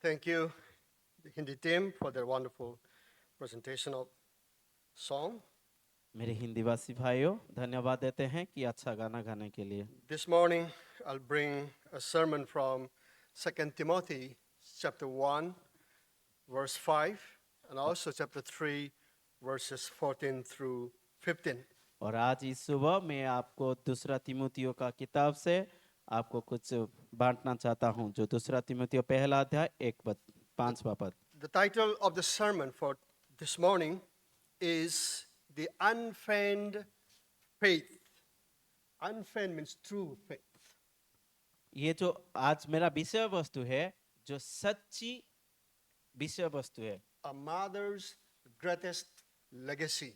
Thank you, the Hindi team, for their wonderful presentation of song. मेरे हिंदी भाषी भाइयों धन्यवाद देते हैं कि अच्छा गाना गाने के लिए। This morning, I'll bring a sermon from 2 Timothy chapter 1, verse 5, and also chapter 3, verses 14 through 15. और आज इस सुबह मैं आपको दूसरा तिमुथियों का किताब से आपको कुछ बांटना चाहता हूं, जो दूसरा तिमुथियों पहला अध्याय 5वां पद। The title of the sermon for this morning is The Unfeigned Faith. Unfeigned means true faith. ये जो आज मेरा विषय वस्तु है, जो सच्ची विषय वस्तु है A mother's greatest legacy.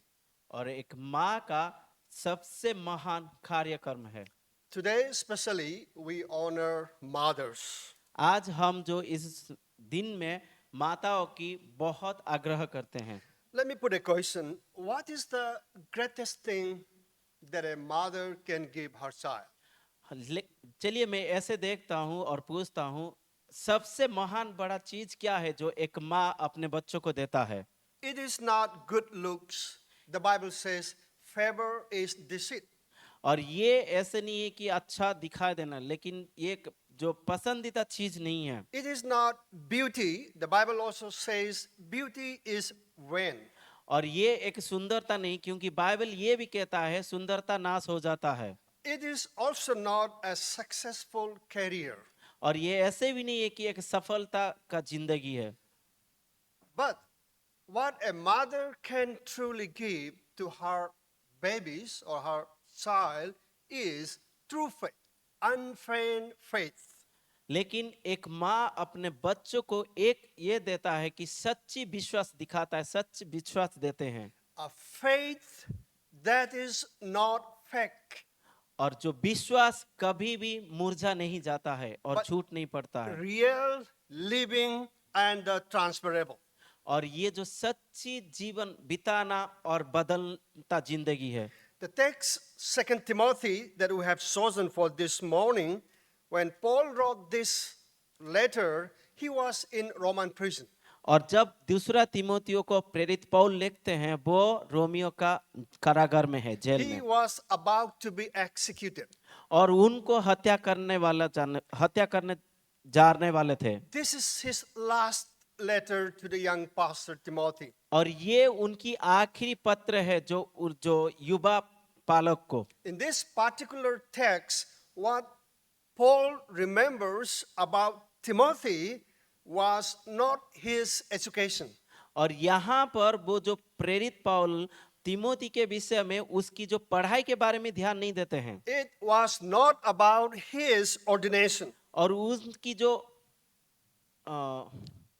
और एक माँ का सबसे महान कार्यक्रम है। Today, especially, we honor mothers. आज हम जो इस दिन में माताओं की बहुत आग्रह करते हैं। Let me put a question. What is the greatest thing that a mother can give her child? चलिए मैं ऐसे देखता हूँ और पूछता हूँ, सबसे महान बड़ा चीज क्या है जो एक माँ अपने बच्चों को देता है? It is not good looks. The Bible says favor is deceit. और ये ऐसे नहीं है कि अच्छा दिखाई देना, लेकिन ये जो पसंदीदा चीज नहीं है। It is not beauty. The Bible also says beauty is vain. और ये एक सुंदरता नहीं, क्योंकि बाइबल ये भी कहता है सुंदरता नाश हो जाता है। It is also not a successful career. और ये ऐसे भी नहीं है कि एक सफलता का जिंदगी है। But what a mother can truly give to her babies or her child is true faith, unfeigned faith. लेकिन एक माँ अपने बच्चों को एक ये देता है कि सच्ची विश्वास दिखाता है, सच्ची विश्वास देते हैं। A faith that is not fake, और जो विश्वास कभी भी मुरझा नहीं जाता है और But- झूठ नहीं पड़ता है। real, living, and transferable. और ये जो सच्ची जीवन बिताना और बदलता जिंदगी है। The text, 2 Timothy, that we have chosen for this morning, when Paul wrote this letter, he was in Roman prison. और जब दूसरा तिमोथियो को प्रेरित पौल लिखते हैं, वो रोमियो का कारागार में है, जेल He में। was about to be executed. और उनको हत्या करने जाने वाले थे। This is his last letter to the young pastor Timothy. और ये उनकी आखिरी पत्र है जो युवा पालक को। In this particular text, what Paul remembers about Timothy was not his education. और यहाँ पर वो जो प्रेरित पौल तिमोथी के विषय में उसकी जो पढ़ाई के बारे में ध्यान नहीं देते हैं। It was not about his ordination. और उनकी जो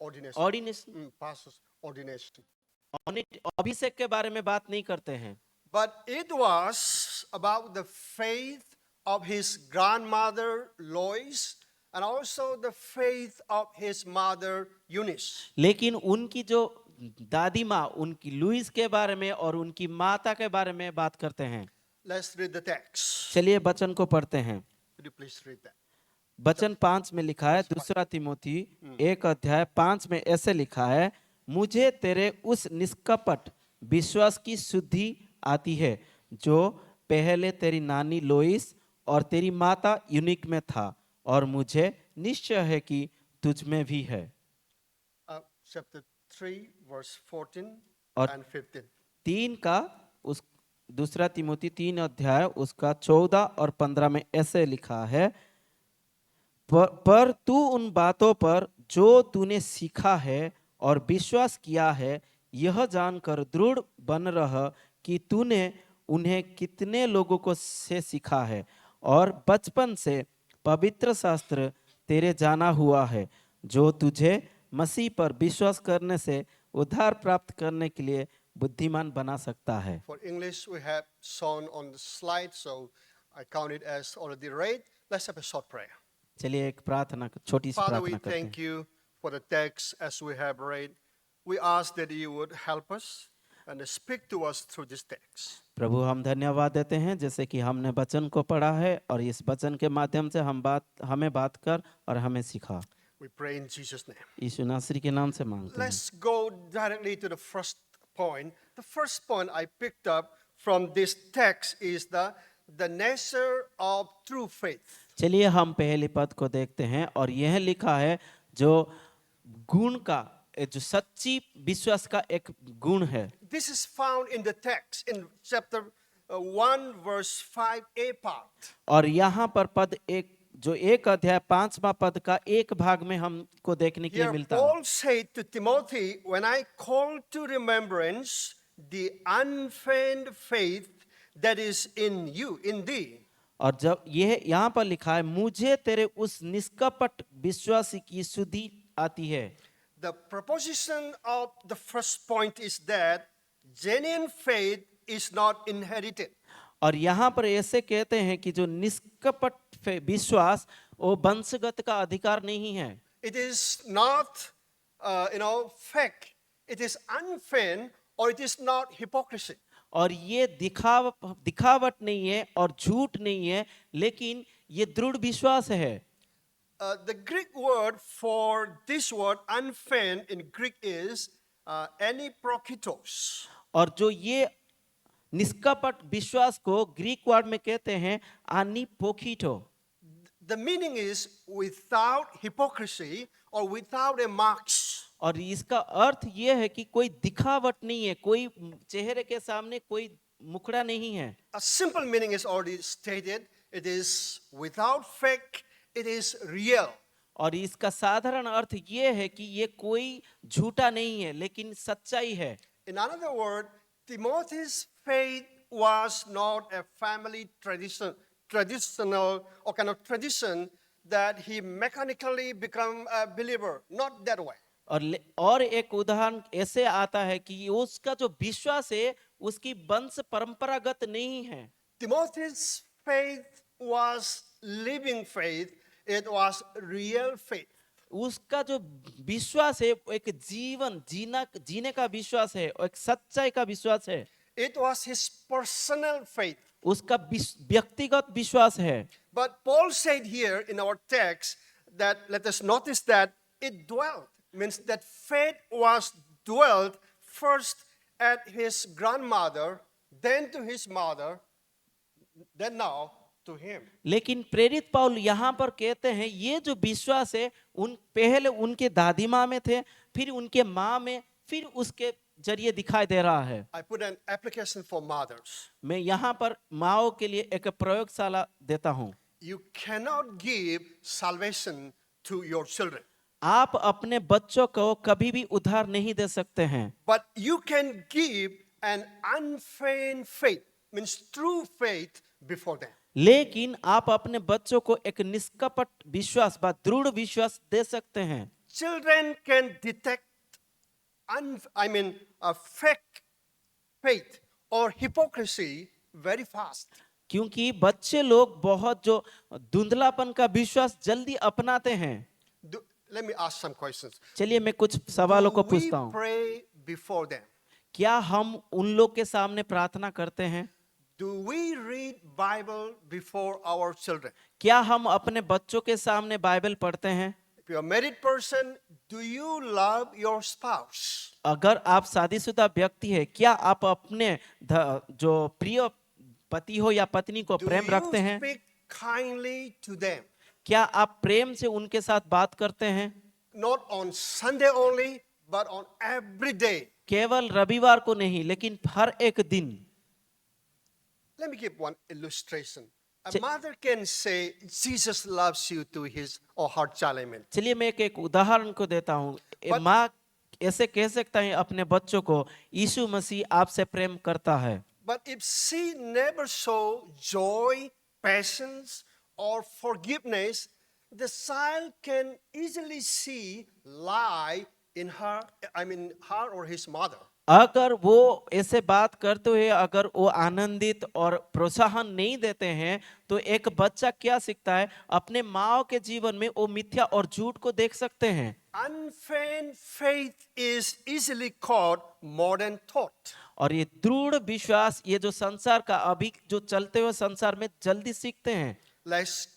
Ordination. Ordination Pastor's ordination. अभिषेक के बारे में बात नहीं करते हैं। But it was about the faith of his grandmother Lois and also the faith of his mother Eunice. लेकिन उनकी जो दादी माँ उनकी लुइस के बारे में और उनकी माता के बारे में बात करते हैं। Let's read the text. चलिए वचन को पढ़ते हैं। Could you please read that? वचन 5 में लिखा है, दूसरा तिमोथी 1 अध्याय 5 में ऐसे लिखा है, मुझे तेरे उस निष्कपट विश्वास की शुद्धि आती है जो पहले तेरी नानी लोइस और तेरी माता यूनिक में था, और मुझे निश्चय है कि तुझ में भी है। Chapter 3, verse 14 और and 15. 3 का उस दूसरा तिमोथी 3 अध्याय उसका 14 और 15 में ऐसे लिखा है, पर तू उन बातों पर जो तूने सीखा है और विश्वास किया है, यह जानकर दृढ़ बन रह कि तूने उन्हें कितने लोगों को से सीखा है, और बचपन से पवित्र शास्त्र तेरे जाना हुआ है, जो तुझे मसीह पर विश्वास करने से उद्धार प्राप्त करने के लिए बुद्धिमान बना सकता है। For English, we have shown on the slide, so I count it as already read. Let's have a short prayer. चलिए एक प्रार्थना, छोटी सी Father, we प्रार्थना करते thank हैं। you for the text as we have read. We ask that you would help us and speak to us through this text. प्रभु हम धन्यवाद देते हैं जैसे कि हमने वचन को पढ़ा है, और इस वचन के माध्यम से हमें बात कर और हमें सिखा। We pray in Jesus' name. यीशु नासरी के नाम से मांगते हैं। Let's go directly to the first point. The first point I picked up from this text is the nature of true faith. चलिए हम पहले पद को देखते हैं और यह लिखा है जो गुण का जो सच्ची विश्वास का एक गुण है। This is found in the text in chapter 1 verse 5a part. और यहाँ पर पद एक जो एक अध्याय 5वां पद का एक भाग में हमको देखने के लिए Here मिलता है। Paul said to Timothy, when I call to remembrance the unfeigned faith that is in you, in thee. और जब यह यहाँ पर लिखा है मुझे तेरे उस निष्कपट विश्वास की सुधि आती है। The proposition of the first point is that genuine faith is not inherited. और यहाँ पर ऐसे कहते हैं कि जो निष्कपट विश्वास वो वंशगत का अधिकार नहीं है। It is not, fake. It is unfeigned, or it is not hypocrisy. और ये दिखावट नहीं है और झूठ नहीं है, लेकिन ये दृढ़ विश्वास है। The Greek word for this word unfeigned in Greek is aniprokitos. और जो ये निष्कपट विश्वास को ग्रीक वर्ड में कहते हैं आनिपोखिटो। The meaning is without hypocrisy or without a mask. और इसका अर्थ ये है कि कोई दिखावट नहीं है, कोई चेहरे के सामने कोई मुखड़ा नहीं है। A simple meaning is already stated. It is without fake. It is real. और इसका साधारण अर्थ ये है कि ये कोई झूठा नहीं है लेकिन सच्चाई है। In another word, Timothy's faith was not a family traditional or kind of tradition that he mechanically become a believer. Not that way. और एक उदाहरण ऐसे आता है कि उसका जो विश्वास है उसकी वंश परंपरागत नहीं है। Timothy's faith was living faith. It was real faith. उसका जो विश्वास है वो एक जीने का विश्वास है, एक सच्चाई का विश्वास है। It was his personal faith. उसका व्यक्तिगत विश्वास है। But Paul said here in our text that, let us notice that it dwelt. Means that faith was dwelt first at his grandmother, then to his mother, then now to him. लेकिन प्रेरित पौल यहाँ पर कहते हैं ये जो विश्वास है पहले उनके दादी माँ में थे, फिर उनके माँ में, फिर उसके जरिए दिखाई दे रहा है। I put an application for mothers. मैं यहाँ पर माँओं के लिए एक प्रयोगशाला देता हूँ। You cannot give salvation to your children. आप अपने बच्चों को कभी भी उधार नहीं दे सकते हैं, But you can give an unfeigned faith, means true faith before them. लेकिन आप अपने बच्चों को एक निष्कपट विश्वास व दृढ़ विश्वास दे सकते हैं। Children can detect a fake faith or hypocrisy very fast. क्योंकि बच्चे लोग बहुत जो धुंधलापन का विश्वास जल्दी अपनाते हैं। Let me ask some questions. चलिए मैं कुछ सवालों को Do we पूछता हूँ। pray before them? क्या हम उन लोग के सामने प्रार्थना करते हैं? Do we read Bible before our children? क्या हम अपने बच्चों के सामने बाइबल पढ़ते हैं? If you're a married person, do you love your spouse? अगर आप शादीशुदा व्यक्ति है, क्या आप अपने जो प्रिय पति हो या पत्नी को Do प्रेम you रखते हैं? speak kindly to them? क्या आप प्रेम से उनके साथ बात करते हैं? Not on Sunday only, but on every day. केवल रविवार को नहीं, लेकिन हर एक दिन। Let me give one illustration. A mother can say, Jesus loves you to his or her child. Amen. चलिए मैं एक उदाहरण को देता हूँ। माँ ऐसे कह सकता है अपने बच्चों को, यीशु मसीह आपसे प्रेम करता है। But if she never show joy, patience, or forgiveness, the child can easily see lie in her or his mother. अगर वो ऐसे बात करते हुए अगर वो आनंदित और प्रोत्साहन नहीं देते हैं तो एक बच्चा क्या सीखता है? अपने माँ के जीवन में वो मिथ्या और झूठ को देख सकते हैं। Unfeigned faith is easily caught modern thought. और ये दृढ़ विश्वास ये जो संसार का अभी जो चलते हुए संसार में जल्दी सीखते हैं। Let's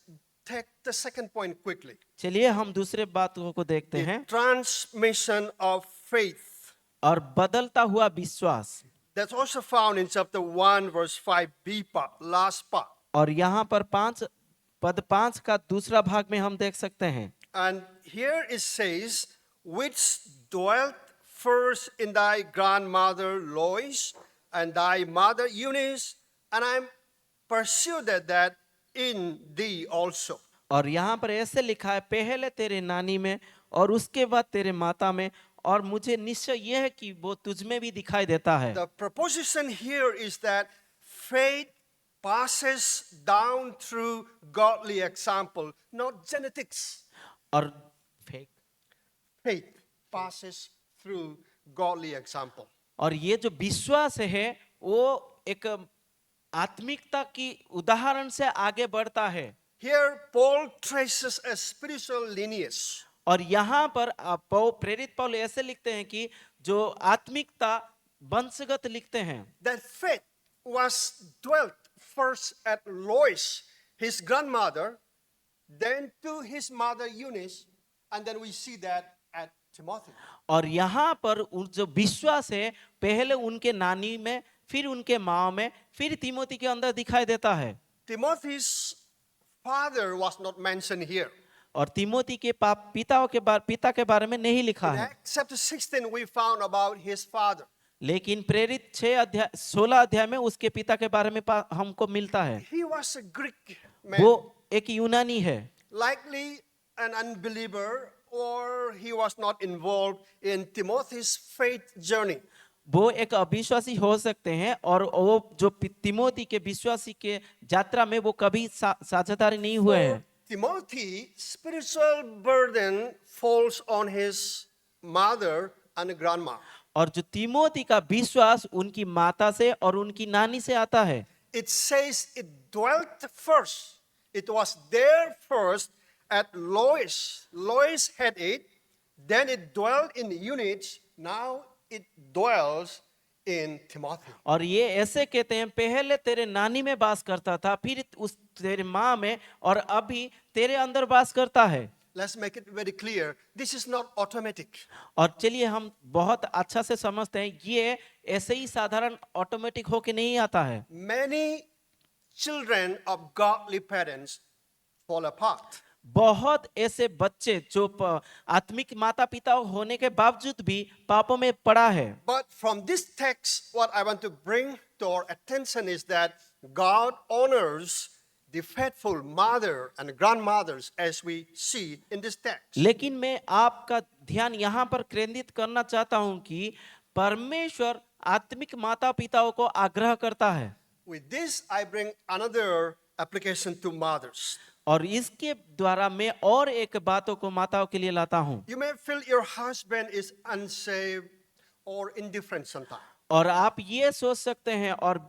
take the second point quickly. चलिए हम दूसरे बातों को देखते The हैं। transmission of faith. और बदलता हुआ विश्वास, That's also found in chapter 1, verse 5b part, last part. और यहाँ पर पद 5 का दूसरा भाग में हम देख सकते हैं। And here it says, which dwelt first in thy grandmother Lois and thy mother Eunice, and I am persuaded that in thee also. और यहाँ पर ऐसे लिखा है, पहले तेरे नानी में और उसके बाद तेरे माता में, और मुझे निश्चय यह है कि वो तुझ में भी दिखाई देता है। The proposition here is that faith passes down through godly example, not genetics. और fake, Faith passes through godly example. और ये जो विश्वास है वो एक आत्मिकता की उदाहरण से आगे बढ़ता है। Here, Paul traces a spiritual lineage. और यहाँ पर प्रेरित पौल ऐसे लिखते हैं कि जो आत्मिकता वंशगत लिखते हैं, That faith was dwelt first at Lois, his grandmother, then to his mother Eunice, and then we see that at Timothy. और यहाँ पर जो विश्वास है पहले उनके नानी में, फिर उनके माँ में, फिर तिमोथी के अंदर दिखाई देता है। Timothy's father was not mentioned here. और तिमोथी के पिता के बारे में नहीं लिखा In है, Acts chapter 16, we found about his father. लेकिन प्रेरित 16 अध्याय में उसके पिता के बारे में हमको मिलता है। He was a Greek man, वो एक यूनानी है, likely an unbeliever, or he was not involved in Timothy's faith journey. वो एक अविश्वासी हो सकते हैं, और वो जो तिमोथी के विश्वासी के यात्रा में वो कभी साझेदारी नहीं हुए हैं। For Timothy, spiritual burden falls on his mother and grandma. और जो तिमोथी का विश्वास उनकी माता से और उनकी नानी से आता है। It says it dwelt first. It was there first at Lois. Lois had it. Then it dwelt in Eunice. Now it dwells in Timothy. और ये ऐसे कहते हैं, पहले तेरे नानी में वास करता था, फिर उस तेरे माँ में, और अभी तेरे अंदर वास करता है। Let's make it very clear. This is not automatic. और चलिए हम बहुत अच्छा से समझते हैं, ये ऐसे ही साधारण ऑटोमेटिक होके नहीं आता है। Many children of godly parents fall apart. बहुत ऐसे बच्चे जो आत्मिक माता पिता होने के बावजूद भी पापों में पड़ा है। But from this text, what I want to bring to our attention is that God honors the faithful mother and grandmothers as we see in this text. लेकिन मैं आपका ध्यान यहाँ पर केंद्रित करना चाहता हूँ कि परमेश्वर आत्मिक माता पिताओं को आग्रह करता है। With this, I bring another application to mothers. और इसके द्वारा मैं और एक बातों को माताओं के लिए लाता हूँ। You may feel your husband is unsaved or indifferent sometimes. और आप ये सोच सकते हैं और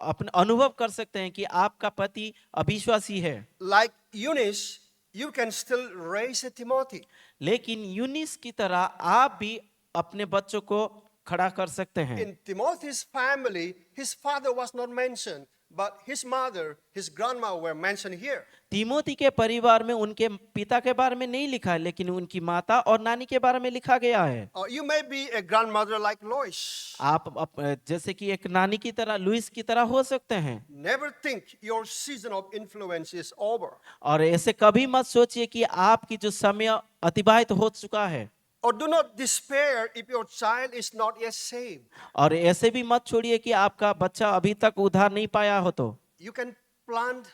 अपने अनुभव कर सकते हैं कि आपका पति अविश्वासी है। Like Eunice, you can still raise a Timothy. लेकिन यूनिस की तरह आप भी अपने बच्चों को खड़ा कर सकते हैं। In Timothy's family, his father was not mentioned, but his mother, his grandma were mentioned here. Timothy के परिवार में उनके पिता के बारे में नहीं लिखा है, लेकिन उनकी माता और नानी के बारे में लिखा गया है। You may be a grandmother like Lois. आप जैसे कि एक नानी की तरह, लुइस की तरह हो सकते हैं। Never think your season of influence is over. और ऐसे कभी मत सोचिए कि आपकी जो समय अतिबाहित हो चुका है। Or do not despair if your child is not yet saved. और ऐसे भी मत छोड़िए कि आपका बच्चा अभी तक उद्धार नहीं पाया हो तो। You can plant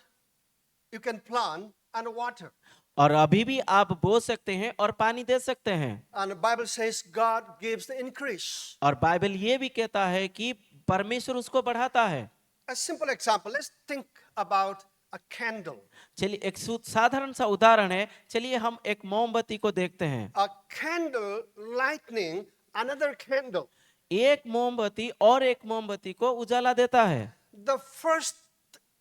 and water. और अभी भी आप बो सकते हैं और पानी दे सकते हैं। And the Bible says God gives the increase. और बाइबल ये भी कहता है कि परमेश्वर उसको बढ़ाता है। A simple example, let's think about a candle. चलिए एक साधारण सा उदाहरण है, चलिए हम एक मोमबत्ती को देखते हैं। A candle lightning another candle. एक मोमबत्ती और एक मोमबत्ती को उजाला देता है। The first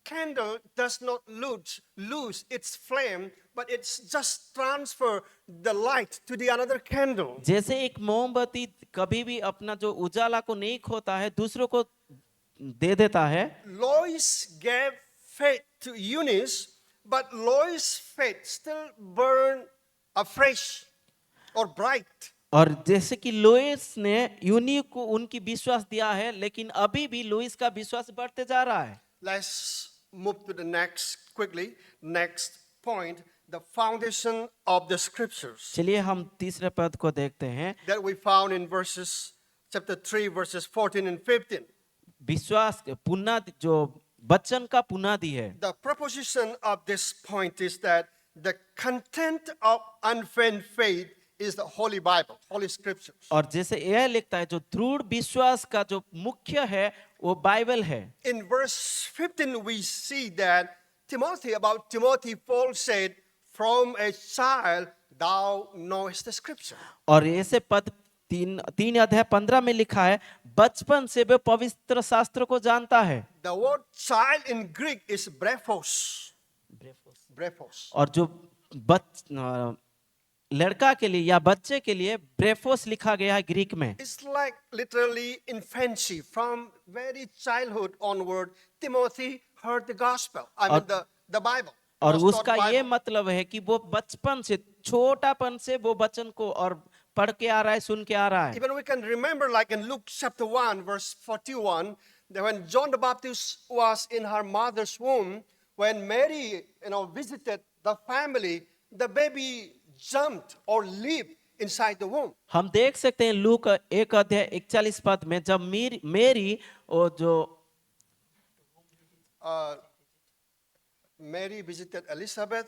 candle does not lose its flame, but it's just transfer the light to the another candle. जैसे एक मोमबत्ती कभी भी अपना जो उजाला को नहीं खोता है, दूसरों को दे देता है। Lois gave faith to Eunice, But Lois' faith still burned afresh or bright. और जैसे कि लोइस ने यूनी को उनकी विश्वास दिया है, लेकिन अभी भी लोइस का विश्वास बढ़ते जा रहा है। Let's move to the next quickly. Next point, the foundation of the scriptures चलिए हम तीसरे पद को देखते हैं। that we found in verses chapter 3 verses 14 and 15. विश्वास पुनादि जो वचन का पुनादि है। The proposition of this point is that the content of unfeigned faith is the Holy Bible, Holy Scriptures. और जैसे यह लिखता है, जो दृढ़ विश्वास का जो मुख्य है वो बाइबल है। In verse 15 we see that about Timothy, Paul said, from a child thou knowest the scripture. और ऐसे पद 3:15 में लिखा है, बचपन से वे पवित्र शास्त्र को जानता है। The word child in Greek is brephos. Brephos. और जो लड़का के लिए या बच्चे के लिए ब्रेफोस लिखा गया है ग्रीक में। It's like literally infancy. From very childhood onward, Timothy heard the gospel. I mean the Bible. और was taught उसका ये Bible. मतलब है कि वो बचपन से, छोटापन से वो वचन को और पढ़ के आ रहा है, सुन के आ रहा है। Even we can remember, like in Luke chapter 1, verse 41, that when John the Baptist was in her mother's womb, when Mary, visited the family, the baby jumped or leaped inside the womb. हम देख सकते हैं look 1:41 पद में, जब मेरी और जो Mary visited Elizabeth.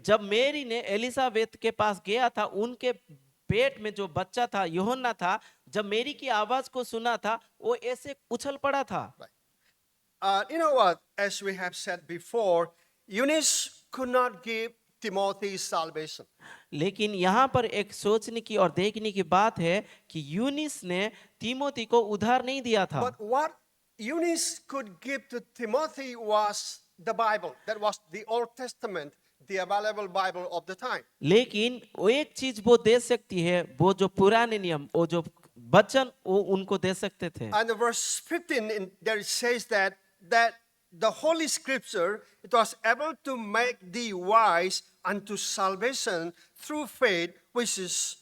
जब मेरी ने एलिजाबेथ के पास गया था, उनके पेट में जो बच्चा था यूहन्ना था, जब मेरी की आवाज को सुना था, वो ऐसे उछल पड़ा था। You know what? As we have said before, Eunice could not give Timothy salvation. लेकिन यहाँ पर एक सोचने की और देखने की बात है कि यूनिस ने तीमोथी को उधार नहीं दिया था। But what Eunice could give to Timothy was the Bible. That was the Old Testament, the available Bible of the time. लेकिन वो एक चीज वो दे सकती है, वो जो पुराने नियम, वो जो वचन, वो उनको दे सकते थे। And the verse 15 there it says that the Holy Scripture, it was able to make thee wise unto salvation through faith which is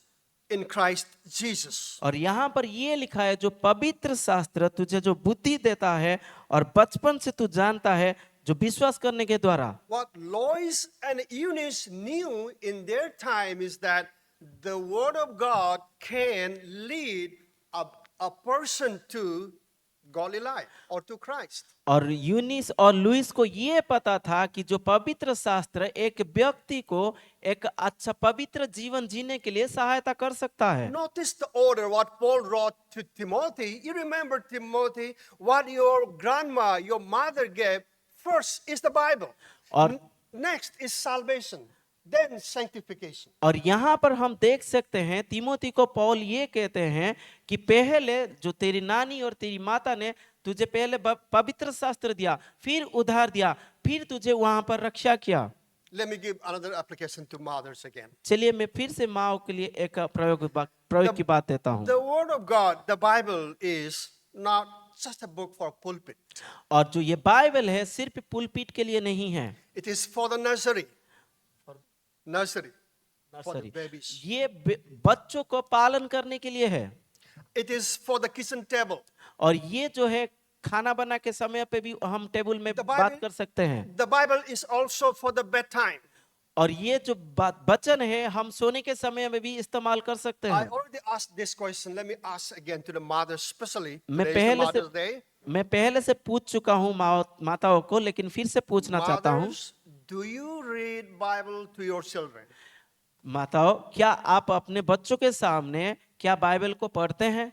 in Christ Jesus. और यहाँ पर ये लिखा है, जो पवित्र शास्त्र तुझे जो बुद्धि देता है और बचपन से तू जानता है, जो विश्वास करने के द्वारा। What Lois and Eunice knew in their time is that the Word of God can lead a person to godly life or to Christ. और यूनिस और लुइस को ये पता था कि जो पवित्र शास्त्र एक व्यक्ति को एक अच्छा पवित्र जीवन जीने के लिए सहायता कर सकता है। Notice the order what Paul wrote to Timothy. You remember, Timothy, what your grandma, your mother gave. First is the Bible. और Next is salvation. Then sanctification. और यहाँ पर हम देख सकते हैं, तीमोथी को पौल ये कहते हैं कि पहले जो तेरी नानी और तेरी माता ने तुझे पहले पवित्र शास्त्र दिया, फिर उधार दिया, फिर तुझे वहां पर रक्षा किया। Let me give another application to mothers again. चलिए मैं फिर से माँ के लिए एक प्रयोग की बात देता हूँ। The Word of God, the Bible, is not just a book for pulpit. और जो ये बाइबल है सिर्फ पुलपिट के लिए नहीं है। It is for the nursery. For the babies. ये बच्चों को पालन करने के लिए है। It is for the kitchen table. और ये जो है खाना बना के समय पे भी हम टेबल में बात कर सकते हैं। The Bible is also for the bedtime. और ये जो वचन है हम सोने के समय में भी इस्तेमाल कर सकते I हैं। already asked this question. Let me ask again to the mothers, especially. मैं Today is the पहले Mother's Day. से पूछ चुका हूँ माताओं को, लेकिन फिर से पूछना चाहता हूँ। Mothers, do you read Bible to your children? माताओं, क्या आप अपने बच्चों के सामने क्या बाइबल को पढ़ते हैं?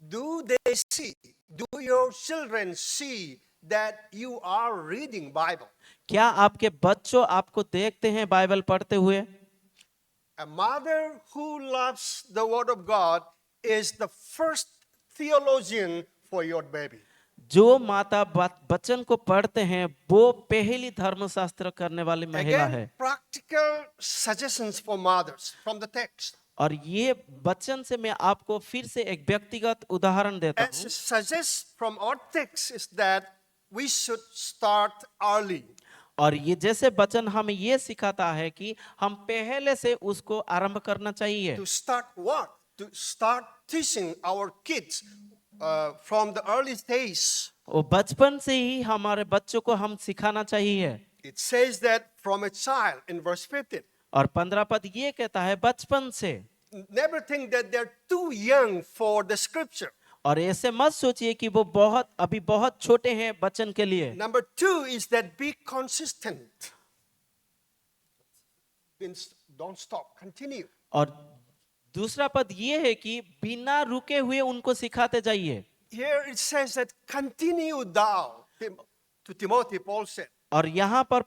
Do they see? Do your children see that you are reading Bible? क्या आपके बच्चों आपको देखते हैं बाइबल पढ़ते हुए? A mother who loves the Word of God is the first theologian for your baby. जो माता वचन को पढ़ते हैं वो पहली धर्मशास्त्र करने वाली महिला Again, है। practical suggestions for mothers from the text. और ये वचन से मैं आपको फिर से एक व्यक्तिगत उदाहरण देता As हूँ। suggests from our text is that we should start early. और ये जैसे वचन हमें ये सिखाता है कि हम पहले से उसको आरंभ करना चाहिए। To start what? To start teaching our kids from the early days. वो बचपन से ही हमारे बच्चों को हम सिखाना चाहिए। It says that from a child in verse 15. और 15 पद ये कहता है बचपन से। Never think that they're too young for the scripture. और ऐसे मत सोचिए कि वो अभी बहुत छोटे हैं वचन के लिए। Number 2 is that be consistent. Means don't stop, continue. और दूसरा पद ये है कि बिना रुके हुए उनको सिखाते जाइए। Here it says that continue thou. To Timothy, Paul said. और यहाँ पर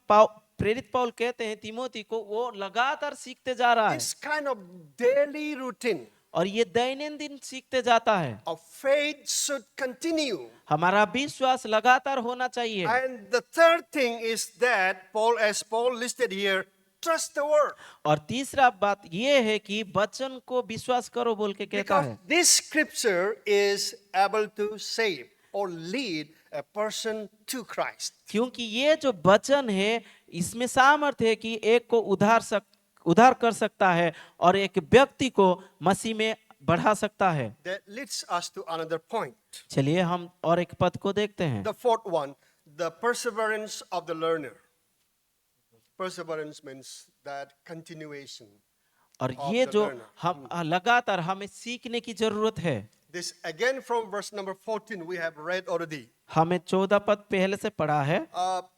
प्रेरित पौल कहते हैं तिमोथी को वो लगातार सीखते जा रहा है। It's kind of daily routine. और ये दैनंदिन सीखते जाता है। Our faith should continue. हमारा विश्वास लगातार होना चाहिए। And the third thing is that as Paul listed here, trust the word. और तीसरा बात ये है कि वचन को विश्वास करो बोल के कहता Because है। this scripture is able to save or lead a person to Christ. क्योंकि ये जो वचन है इसमें सामर्थ्य है कि एक को उद्धार कर सकता है और एक व्यक्ति को मसीह में बढ़ा सकता है। That leads us to another point. चलिए हम और एक पद को देखते हैं। The fourth one, the perseverance of the learner. Perseverance means that continuation. और of ये the जो learner. हम लगातार हमें सीखने की जरूरत है। This again from verse number 14 we have read already. हमें 14 पद पहले से पढ़ा है।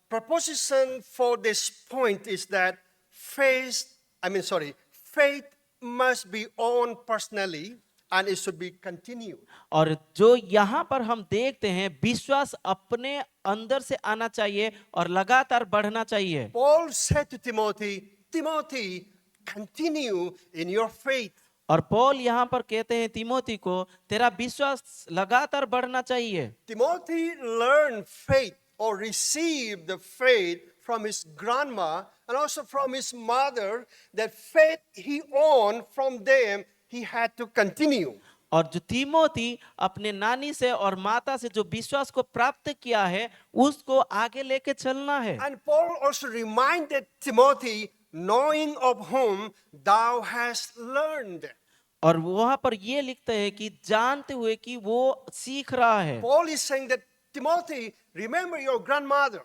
Proposition for this point is that faith must be owned personally and it should be continued. और जो यहाँ पर हम देखते हैं विश्वास अपने अंदर से आना चाहिए और लगातार बढ़ना चाहिए। Paul said to Timothy, Timothy, continue in your faith. और पौल यहाँ पर कहते हैं तिमोथी को तेरा विश्वास लगातार बढ़ना चाहिए। Timothy learned faith or received the faith from his grandma and also from his mother. That faith he owned from them, he had to continue. और जो तिमोथी अपने नानी से और माता से जो विश्वास को प्राप्त किया है उसको आगे लेके चलना है। And Paul also reminded Timothy, knowing of whom thou hast learned. और वहां पर ये लिखते हैं कि जानते हुए कि वो सीख रहा है। Paul is saying that Timothy, remember your grandmother,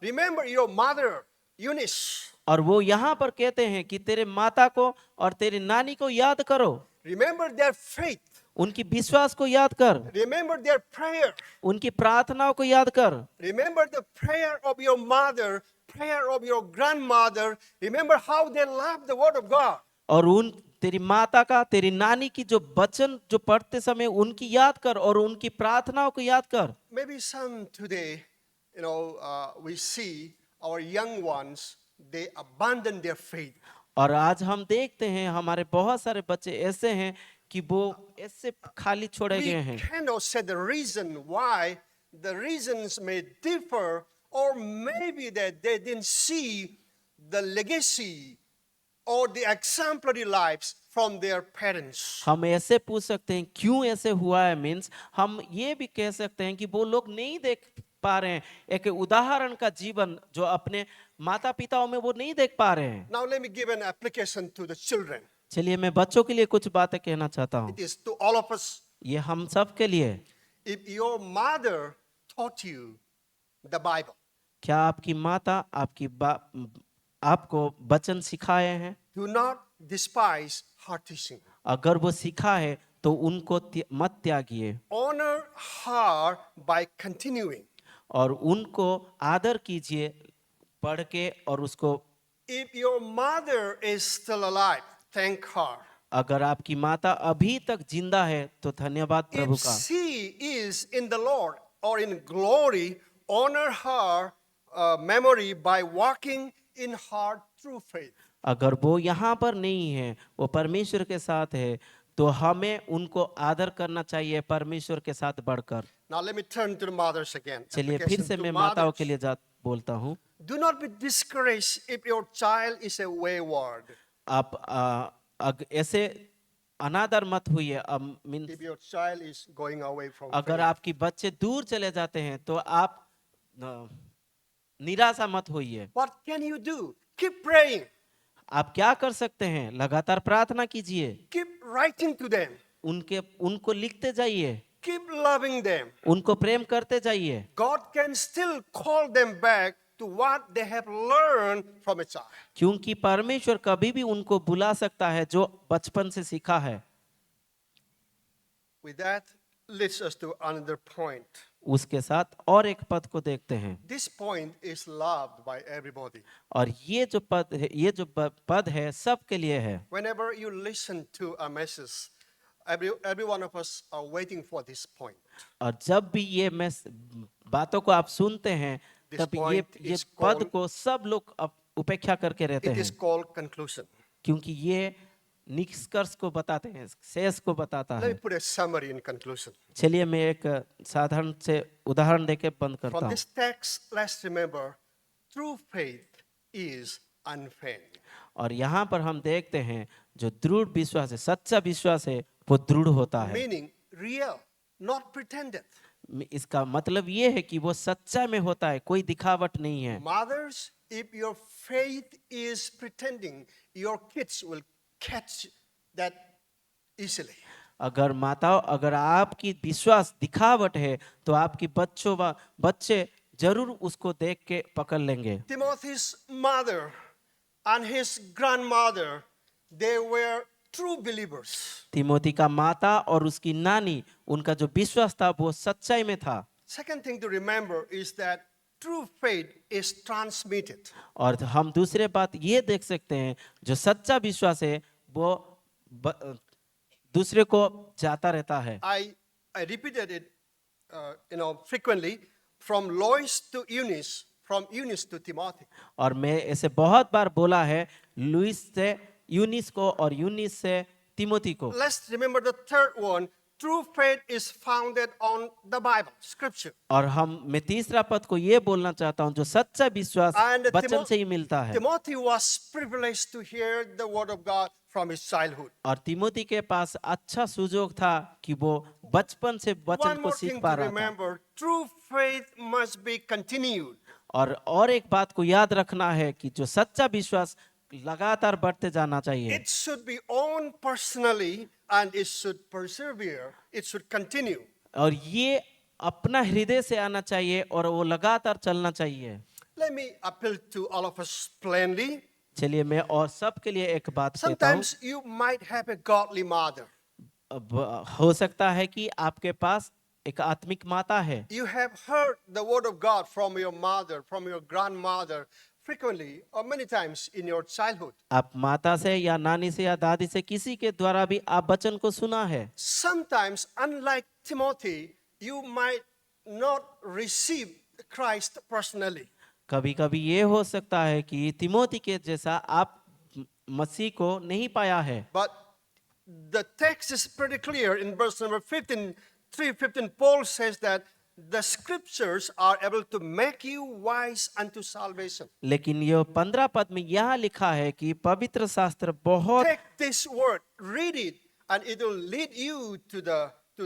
remember your mother Eunice, और वो यहाँ पर कहते हैं कि तेरे माता को और तेरी नानी को याद करो, remember their faith, उनकी विश्वास को याद कर, remember their prayer, उनकी प्रार्थनाओं को याद कर, remember the prayer of your mother, prayer of your grandmother, remember how they loved the word of God. और उन तेरी माता का तेरी नानी की जो वचन जो पढ़ते समय उनकी याद कर और उनकी प्रार्थनाओं को याद कर। Maybe some today, we see our young ones, they abandon their faith. और आज हम देखते हैं हमारे बहुत सारे बच्चे ऐसे हैं कि वो ऐसे खाली छोड़े We गए हैं। cannot say the reason why. The reasons may differ, or maybe that they didn't see the legacy or the exemplary lives from their parents. हम ऐसे पूछ सकते हैं क्यों ऐसे हुआ है, मीन्स हम ये भी कह सकते हैं कि वो लोग नहीं देख पा रहे हैं एक उदाहरण का जीवन जो अपने माता पिताओं में वो नहीं देख पा रहे हैं। Now let me give an application to the children. चलिए मैं बच्चों के लिए कुछ बातें कहना चाहता हूँ। It is to all of us. ये हम सब के लिए। If your mother taught you the Bible, क्या आपकी माता आपको वचन सिखाए हैं? do not despise her teaching. अगर वो सिखा है तो उनको मत त्यागिए Honor her by continuing. और उनको आदर कीजिए पढ़ के और उसको। If your mother is still alive, thank her. अगर आपकी माता अभी तक जिंदा है तो धन्यवाद प्रभु If का। she is in the Lord or in glory, honor her memory by walking in her true faith. अगर वो यहाँ पर नहीं है, वो परमेश्वर के साथ है, तो हमें उनको आदर करना चाहिए परमेश्वर के साथ बढ़कर। Now let me turn to the mothers again. चलिए फिर Application से to मैं माताओं के mothers. लिए बोलता हूँ। Do not be discouraged if your child is a wayward. आप ऐसे अनादर मत हुई। If your child is going away from अगर faith. आपकी बच्चे दूर चले जाते हैं तो आप निराशा मत होइए। What can you do? Keep praying. आप क्या कर सकते हैं? लगातार प्रार्थना कीजिए, Keep writing to them. उनको लिखते जाइए, Keep loving them. उनको प्रेम करते जाइए। God can still call them back to what they have learned from a child. क्योंकि परमेश्वर कभी भी उनको बुला सकता है जो बचपन से सीखा है। With that, leads us to another point. उसके साथ और एक पद को देखते हैं, This point is loved by everybody. और ये जो पद है, ये जो पद है सबके लिए है। Whenever you listen to a message, every one of us are waiting for this point. और जब भी ये बातों को आप सुनते हैं, This तब point ये is पद called- को सब लोग उपेक्षा करके रहते It is हैं, called conclusion. क्योंकि ये निष्कर्ष को बताते हैं, शेष को बताता Let है। me put a summary in conclusion. चलिए मैं एक साधारण से उदाहरण देके बंद करता From हूँ। this text, let's remember, true faith is unfeigned. और यहाँ पर हम देखते हैं जो दृढ़ विश्वास है, सच्चा विश्वास है, वो दृढ़ होता है। Meaning real, not pretended. इसका मतलब ये है कि वो सच्चा में होता है, कोई दिखावट नहीं है। Mothers, if your faith is pretending, your kids will catch that easily. अगर माताओं, अगर आपकी विश्वास दिखावट है तो आपकी बच्चे जरूर उसको देख के पकड़ लेंगे। Timothy's mother and his grandmother, they were true believers. Timothy का माता और उसकी नानी, उनका जो विश्वास था वो सच्चाई में था। Second thing to remember is that true faith is transmitted. और हम दूसरे बात ये देख सकते हैं, जो सच्चा विश्वास है वो दूसरे को जाता रहता है। I repeated it, frequently, from Lois to Eunice, from Eunice to Timothy. और मैं ऐसे बहुत बार बोला है, लुइस से यूनिस को और यूनिस से तिमोथी को। Let's remember the third one. True faith is founded on the Bible, Scripture. और मैं तीसरा पद को ये बोलना चाहता हूँ, जो सच्चा विश्वास And वचन से ही मिलता है। Timothy was privileged to hear the word of God from his childhood. और तिमोथी के पास अच्छा सुयोग था कि वो बचपन से वचन One को more सीख thing पा to रहा था। remember, true faith must be continued. और एक बात को याद रखना है कि जो सच्चा विश्वास लगातार बढ़ते जाना चाहिए। It should be owned personally and it should persevere. It should continue. और ये अपना हृदय से आना चाहिए और वो लगातार चलना चाहिए। Let me appeal to all of us plainly. चलिए मैं और सबके लिए एक बात कहता हूँ। Sometimes you might have a godly mother. हो सकता है कि आपके पास एक आत्मिक माता है। You have heard the word of God from your mother, from your grandmother, frequently or many times in your childhood. आप माता से या नानी से या दादी से किसी के द्वारा भी आप वचन को सुना है। Sometimes, unlike Timothy, you might not receive Christ personally. कभी कभी ये हो सकता है कि तिमोथी के जैसा आप मसीह को नहीं पाया है। But the text is pretty clear in verse number 15, 3:15. Paul says that the scriptures are able to make you wise unto salvation. लेकिन ये 15 पद में यहाँ लिखा है कि पवित्र शास्त्र बहुत Take this word, read it, and it will lead you to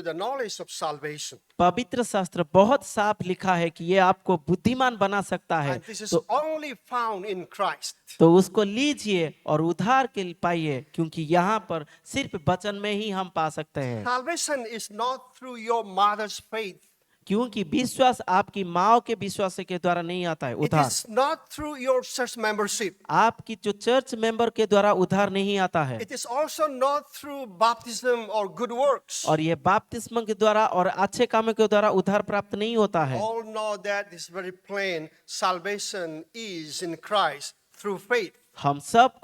the knowledge of salvation. पवित्र शास्त्र बहुत साफ लिखा है कि ये आपको बुद्धिमान बना सकता है। And this is only found in Christ. तो उसको लीजिए और उद्धार के पाइए, क्योंकि यहाँ पर सिर्फ वचन में ही हम पा सकते हैं। Salvation is not through your mother's faith. क्योंकि विश्वास आपकी माँ के विश्वास के द्वारा नहीं आता है। It उद्धार is not through your church membership. आपकी जो चर्च मेंबर के द्वारा उद्धार नहीं आता है। It is also not through baptism or good works. और ये बपतिस्मा के द्वारा और अच्छे कामों के द्वारा उद्धार प्राप्त नहीं होता है। All know that it's very plain. Salvation is in Christ through faith. हम सब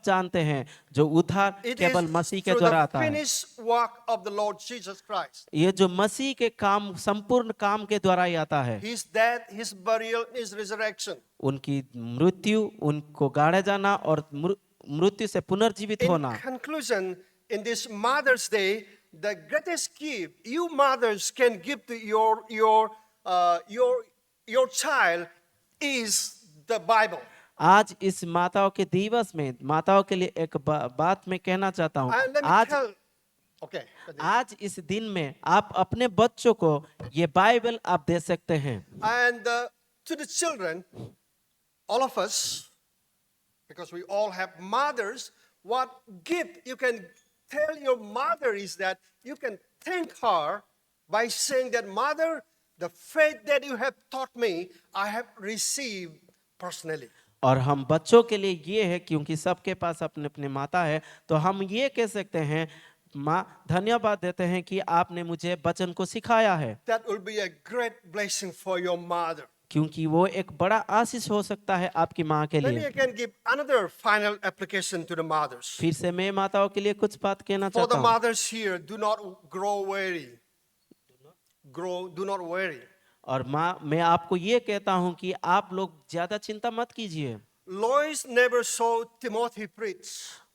जानते हैं जो उद्धार It केवल is मसीह के through द्वारा the आता है। finished work of the Lord Jesus Christ. ये जो मसीह के काम, संपूर्ण काम के द्वारा ही आता है। His death, His burial, His resurrection. उनकी मृत्यु, उनको गाड़ा जाना और मृत्यु से पुनर्जीवित In होना। conclusion, in this Mother's Day, the greatest gift you mothers can give to your child is the Bible. आज इस माताओं के दिवस में माताओं के लिए एक बात मैं कहना चाहता हूँ। And let me आज tell. Okay. आज इस दिन में आप अपने बच्चों को ये बाइबल आप दे सकते हैं। And to the children, all of us, because we all have mothers, what gift you can tell your mother is that you can thank her by saying that, Mother, the faith that you have taught me, I have received personally. और हम बच्चों के लिए ये है, क्योंकि सबके पास अपने अपने माता है, तो हम ये कह सकते हैं, माँ धन्यवाद देते हैं कि आपने मुझे वचन को सिखाया है, That will be a great blessing for your mother. क्योंकि वो एक बड़ा आशीष हो सकता है आपकी माँ के Maybe लिए। I can give another final application to the mothers. फिर से मैं माताओं के लिए कुछ बात कहना For the चाहता हूँ। mothers here, do not grow weary. Do not worry. और माँ, मैं आपको ये कहता हूँ कि आप लोग ज्यादा चिंता मत कीजिए। Lois never saw Timothy preach.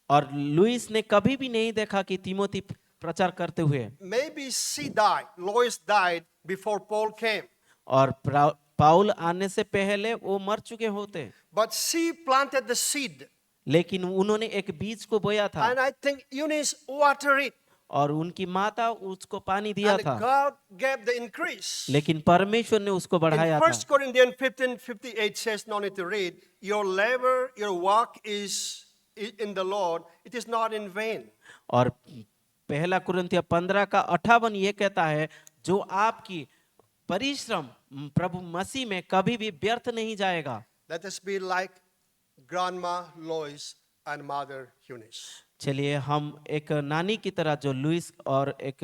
और लुइस ने कभी भी नहीं देखा कि तिमोथी प्रचार करते हुए, Maybe she died. Lois died before Paul came. और पाउल आने से पहले वो मर चुके होते, But she planted the seed. लेकिन उन्होंने एक बीज को बोया था And I think Eunice watered it. और उनकी माता उसको पानी दिया And था, God gave the increase. लेकिन परमेश्वर ने उसको In बढ़ाया 1 था। Corinthians 15:58 says, no need to read, your labor, your work is in the Lord. It is not in vain. और पहला कुरिन्थियों 15:58 ये कहता है, जो आपकी परिश्रम प्रभु मसीह में कभी भी व्यर्थ नहीं जाएगा। Let us be like Grandma Lois and Mother Eunice. चलिए हम एक नानी की तरह, जो लुइस, और एक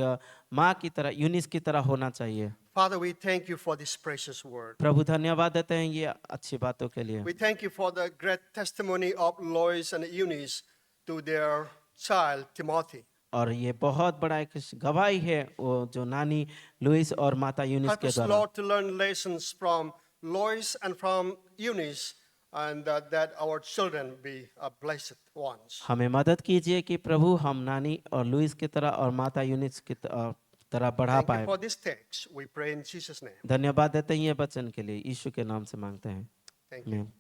माँ की तरह, यूनिस की तरह होना चाहिए। Father, we thank you for this precious word. प्रभु धन्यवाद देते हैं ये अच्छी बातों के लिए। We thank you for the great testimony of Lois and Eunice to their child Timothy. और ये बहुत बड़ा एक गवाही है वो जो नानी लुइस और माता यूनिस Help के us, द्वारा। Lord, to learn lessons from Lois and from Eunice, and that our children be blessed ones. हमें मदद कीजिए कि प्रभु हम नानी और लुइस की तरह और माता यूनिस की तरह बढ़ा Thank you पाए। for this text. We pray in Jesus' name. धन्यवाद देते हैं ये वचन के लिए, यीशु के नाम से मांगते हैं। Thank you. आमीन।